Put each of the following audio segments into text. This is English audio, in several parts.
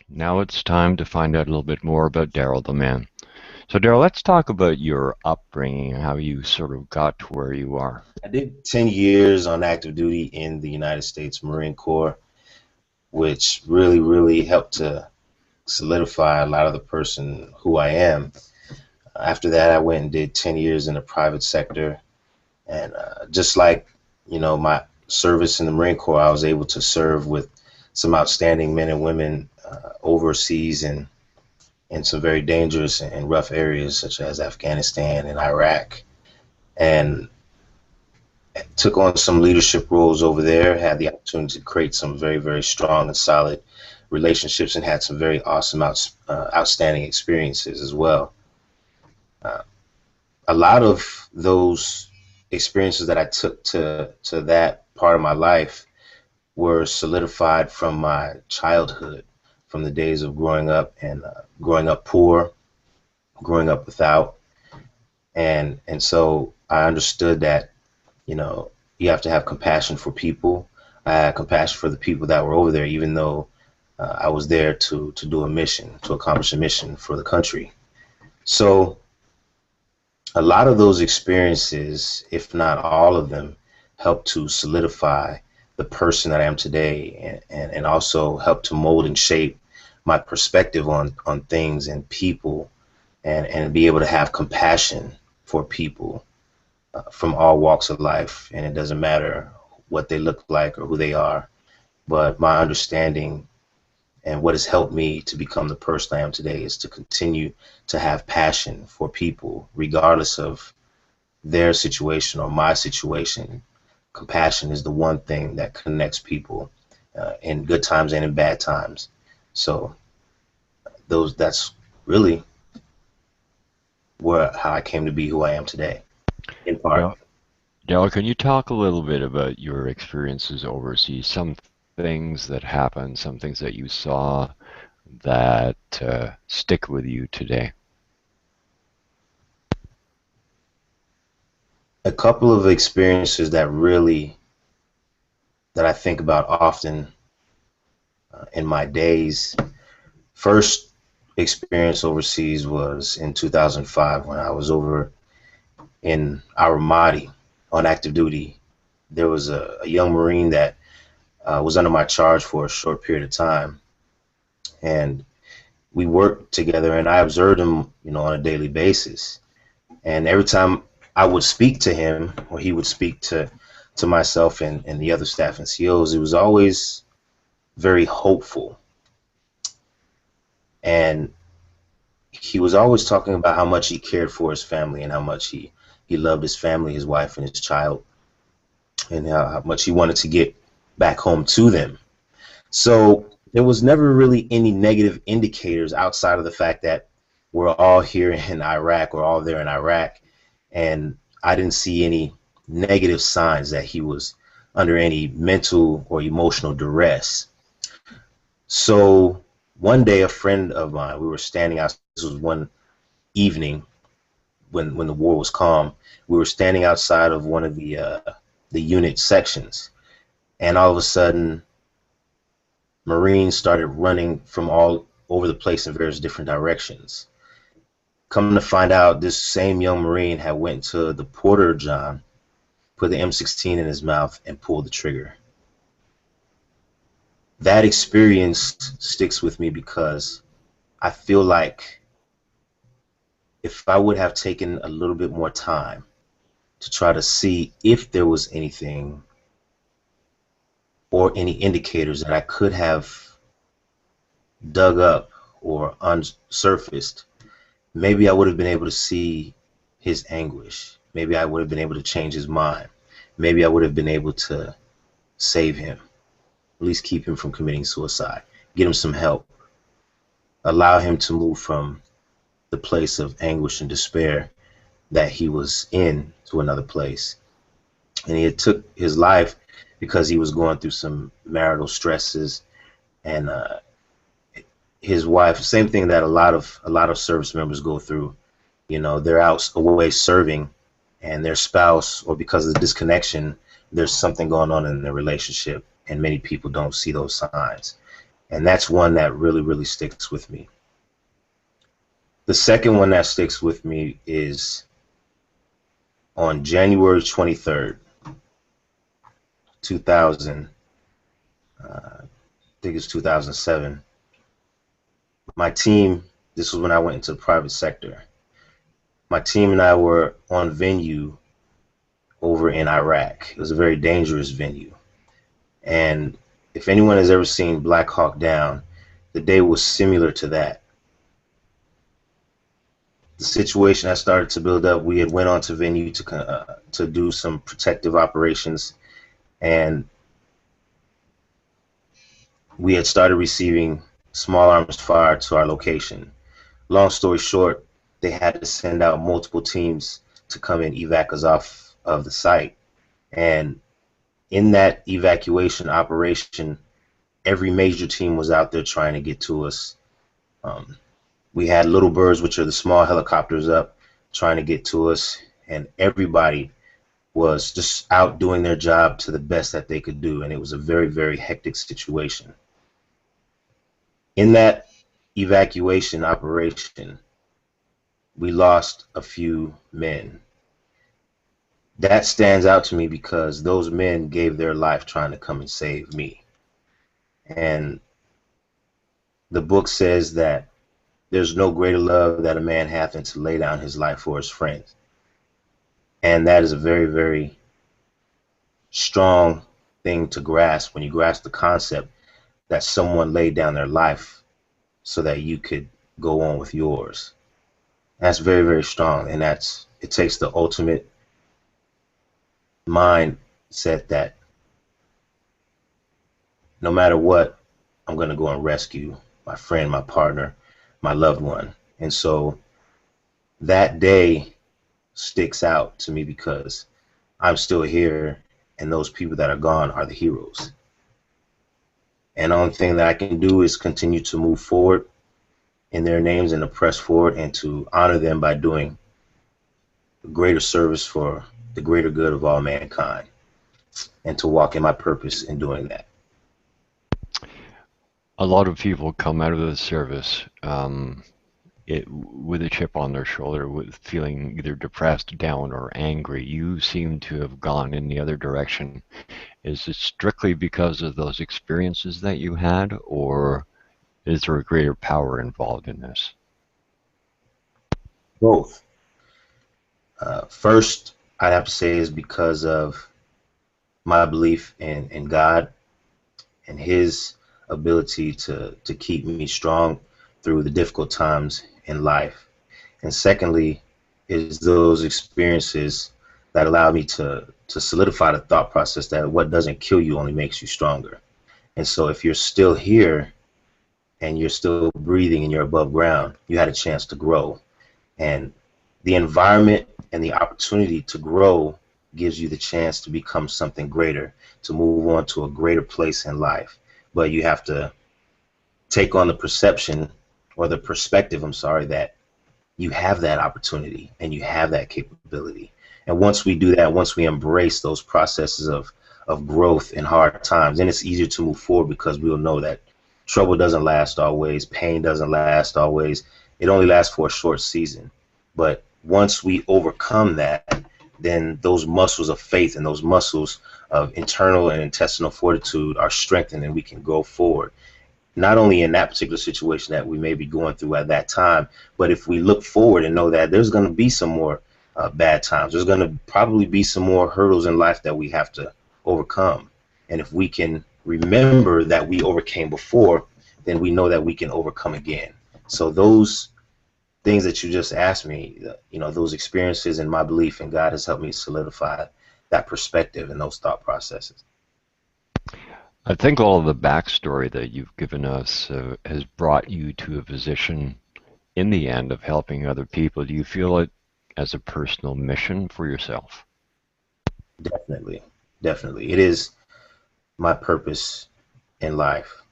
Now it's time to find out a little bit more about Darryl the man. So, Darryl, let's talk about your upbringing and how you sort of got to where you are. I did 10 years on active duty in the United States Marine Corps, which really helped to solidify a lot of the person who I am. After that, I went and did 10 years in the private sector. And just like, my service in the Marine Corps, I was able to serve with some outstanding men and women overseas and in some very dangerous and rough areas such as Afghanistan and Iraq. And took on some leadership roles over there, had the opportunity to create some very strong and solid relationships, and had some very awesome, outstanding experiences as well. Uh, a lot of those experiences that I took to that part of my life were solidified from my childhood, from the days of growing up and growing up poor, growing up without, and so I understood that you know, you have to have compassion for people. I had compassion for the people that were over there, even though I was there to do a mission, to accomplish a mission for the country. So a lot of those experiences, if not all of them, helped to solidify the person that I am today, and also help to mold and shape my perspective on things and people, and be able to have compassion for people from all walks of life, and it doesn't matter what they look like or who they are. But my understanding and what has helped me to become the person I am today is to continue to have passion for people, regardless of their situation or my situation. Compassion is the one thing that connects people in good times and in bad times. So that's really where how I came to be who I am today, in part. Darryl, Darryl, can you talk a little bit about your experiences overseas? Some things that happened, some things that you saw that stick with you today. A couple of experiences that I think about often in my days. First experience overseas was in 2005 when I was over in our Mahdi on active duty. There was a young Marine that was under my charge for a short period of time, and we worked together, and I observed him, on a daily basis. And every time I would speak to him, or he would speak to myself and the other staff and COs, it was always very hopeful. And he was always talking about how much he cared for his family and how much he loved his family, his wife and his child, and how much he wanted to get back home to them. So there was never really any negative indicators outside of the fact that we're all here in Iraq, we're all there in Iraq, and I didn't see any negative signs that he was under any mental or emotional duress. So one day, a friend of mine, we were standing out. This was one evening when the war was calm. We were standing outside of one of the unit sections, and all of a sudden, Marines started running from all over the place in various different directions. Come to find out, this same young Marine had went to the Porter John, put the M16 in his mouth, and pulled the trigger. That experience sticks with me because I feel like if I would have taken a little bit more time to try to see if there was anything or any indicators that I could have dug up or unsurfaced, maybe I would have been able to see his anguish. Maybe I would have been able to change his mind. Maybe I would have been able to save him, at least keep him from committing suicide, get him some help, allow him to move from the place of anguish and despair that he was in to another place. And he had took his life because he was going through some marital stresses, and his wife, same thing that a lot of service members go through. They're out away serving, and their spouse, or because of the disconnection, there's something going on in their relationship, and many people don't see those signs. And that's one that really, really sticks with me. The second one that sticks with me is on January 23rd, 2000, I think it's 2007. My team, this was when I went into the private sector. My team and I were on venue over in Iraq. It was a very dangerous venue. And if anyone has ever seen Black Hawk Down, the day was similar to that. The situation had started to build up. We had went on to venue to do some protective operations, and we had started receiving small arms fire to our location. Long story short, they had to send out multiple teams to come and evac us off of the site. And in that evacuation operation, every major team was out there trying to get to us. Um, we had little birds, which are the small helicopters, up trying to get to us, and everybody was just out doing their job to the best that they could do. And it was a very, very hectic situation. In that evacuation operation, we lost a few men. That stands out to me because those men gave their life trying to come and save me. And the book says that there's no greater love that a man hath than to lay down his life for his friends. And that is a very, very strong thing to grasp when you grasp the concept that someone laid down their life so that you could go on with yours. That's very, very strong. And it takes the ultimate mindset that no matter what, I'm going to go and rescue my friend, my partner, my loved one. And so that day sticks out to me because I'm still here, and those people that are gone are the heroes. And the only thing that I can do is continue to move forward in their names and to press forward and to honor them by doing greater service for the greater good of all mankind, and to walk in my purpose in doing that. A lot of people come out of the service with a chip on their shoulder, with feeling either depressed, down, or angry. You seem to have gone in the other direction. Is it strictly because of those experiences that you had, or is there a greater power involved in this? Both. First, I'd have to say is because of my belief in God and His ability to keep me strong through the difficult times in life. And secondly, is those experiences that allow me to solidify the thought process that what doesn't kill you only makes you stronger. And so if you're still here and you're still breathing and you're above ground, you had a chance to grow. And the environment and the opportunity to grow gives you the chance to become something greater, to move on to a greater place in life. But you have to take on the perception, or the perspective, I'm sorry, that you have that opportunity and you have that capability. And once we do that, once we embrace those processes of growth in hard times, then it's easier to move forward because we'll know that trouble doesn't last always, pain doesn't last always. It only lasts for a short season. But once we overcome that, then those muscles of faith and those muscles of internal and intestinal fortitude are strengthened, and we can go forward. Not only in that particular situation that we may be going through at that time, but if we look forward and know that there's going to be some more bad times, there's going to probably be some more hurdles in life that we have to overcome. And if we can remember that we overcame before, then we know that we can overcome again. So those things that you just asked me, those experiences and my belief in God has helped me solidify that perspective and those thought processes. I think all of the backstory that you've given us has brought you to a position in the end of helping other people. Do you feel it as a personal mission for yourself? Definitely, definitely. It is my purpose in life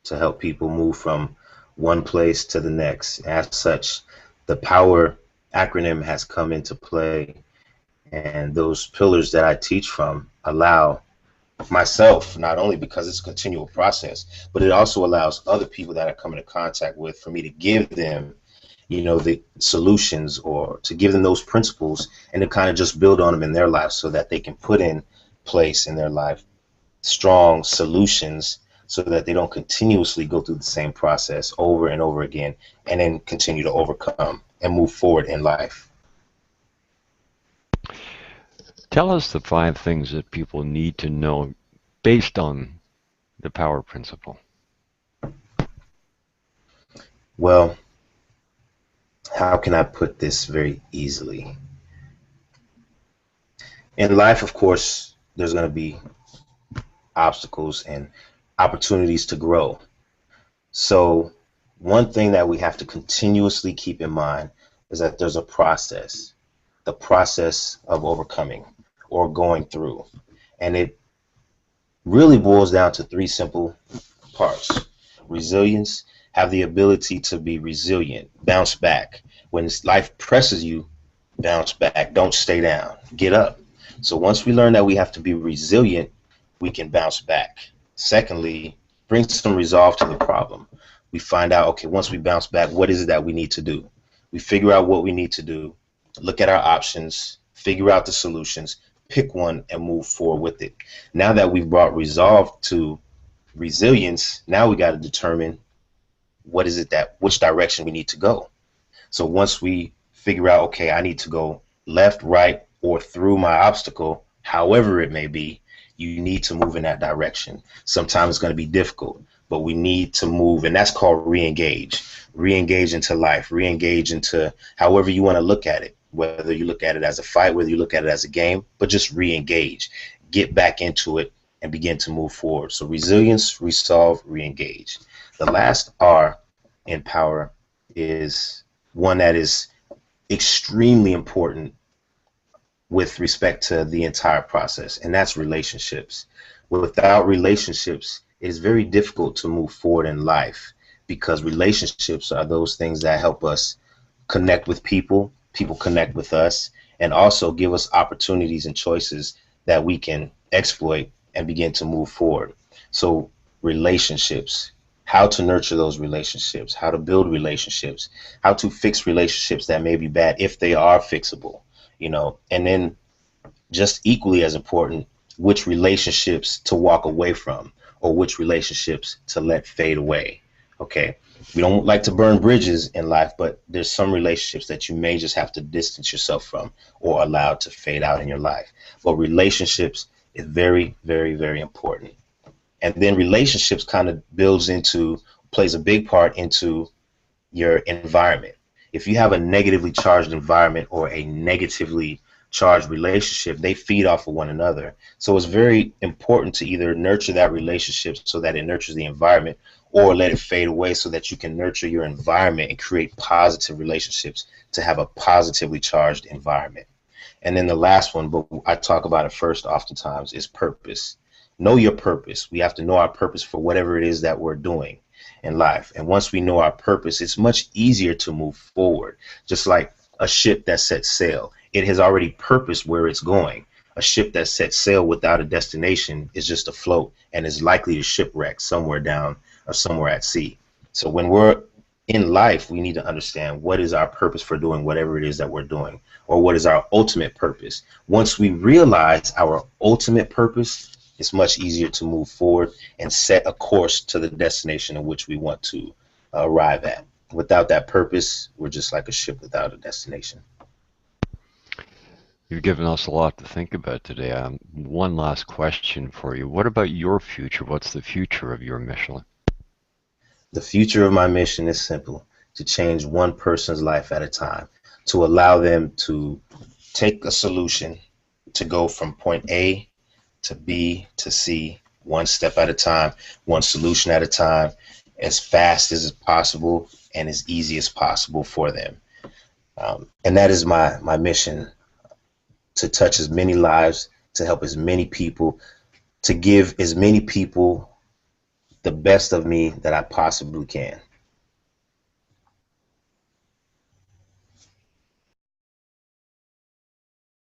to help people move from one place to the next. As such, the P.O.W.E.R acronym has come into play, and those pillars that I teach from allow myself, not only because it's a continual process, but it also allows other people that I come into contact with for me to give them, the solutions, or to give them those principles, and to kind of just build on them in their lives so that they can put in place in their life strong solutions, so that they don't continuously go through the same process over and over again, and then continue to overcome and move forward in life. Tell us the 5 things that people need to know based on the power principle. Well, how can I put this very easily? In life, of course, there's going to be obstacles and opportunities to grow. So, one thing that we have to continuously keep in mind is that there's a process, the process of overcoming or going through. And it really boils down to three simple parts: resilience, have the ability to be resilient, bounce back. When life presses you, bounce back, don't stay down, get up. So once we learn that we have to be resilient, we can bounce back. Secondly, bring some resolve to the problem. We find out, okay, once we bounce back, what is it that we need to do? We figure out what we need to do, look at our options, figure out the solutions, pick one, and move forward with it. Now that we've brought resolve to resilience, now we got to determine what is it that, which direction we need to go. So once we figure out, okay, I need to go left, right, or through my obstacle, however it may be, you need to move in that direction. Sometimes it's going to be difficult, but we need to move, and that's called re-engage. Re-engage into life, re-engage into however you want to look at it, whether you look at it as a fight, whether you look at it as a game, but just re-engage. Get back into it and begin to move forward. So resilience, resolve, re-engage. The last R in power is one that is extremely important with respect to the entire process, and that's relationships. Without relationships, it is very difficult to move forward in life, because relationships are those things that help us connect with people, people connect with us, and also give us opportunities and choices that we can exploit and begin to move forward. So relationships, how to nurture those relationships, how to build relationships, how to fix relationships that may be bad if they are fixable, and then just equally as important, which relationships to walk away from, or which relationships to let fade away. Okay. We don't like to burn bridges in life, but there's some relationships that you may just have to distance yourself from or allow to fade out in your life. But relationships is very, very, very important. And then relationships kind of plays a big part into your environment. If you have a negatively charged environment or a negatively charged relationship, they feed off of one another. So it's very important to either nurture that relationship so that it nurtures the environment, or let it fade away so that you can nurture your environment and create positive relationships to have a positively charged environment. And then the last one, but I talk about it first oftentimes, is purpose. Know your purpose. We have to know our purpose for whatever it is that we're doing in life. And once we know our purpose, it's much easier to move forward. Just like a ship that sets sail, it has already purposed where it's going. A ship that sets sail without a destination is just afloat and is likely to shipwreck somewhere down or somewhere at sea. So when we're in life, we need to understand what is our purpose for doing whatever it is that we're doing, or what is our ultimate purpose. Once we realize our ultimate purpose, it's much easier to move forward and set a course to the destination in which we want to arrive at. Without that purpose, we're just like a ship without a destination. You've given us a lot to think about today. One last question for you. What about your future? What's the future of your mission? The future of my mission is simple: to change one person's life at a time, to allow them to take a solution to go from point A to B to C, one step at a time, one solution at a time, as fast as possible and as easy as possible for them. And that is my mission: to touch as many lives, to help as many people, to give as many people the best of me that I possibly can.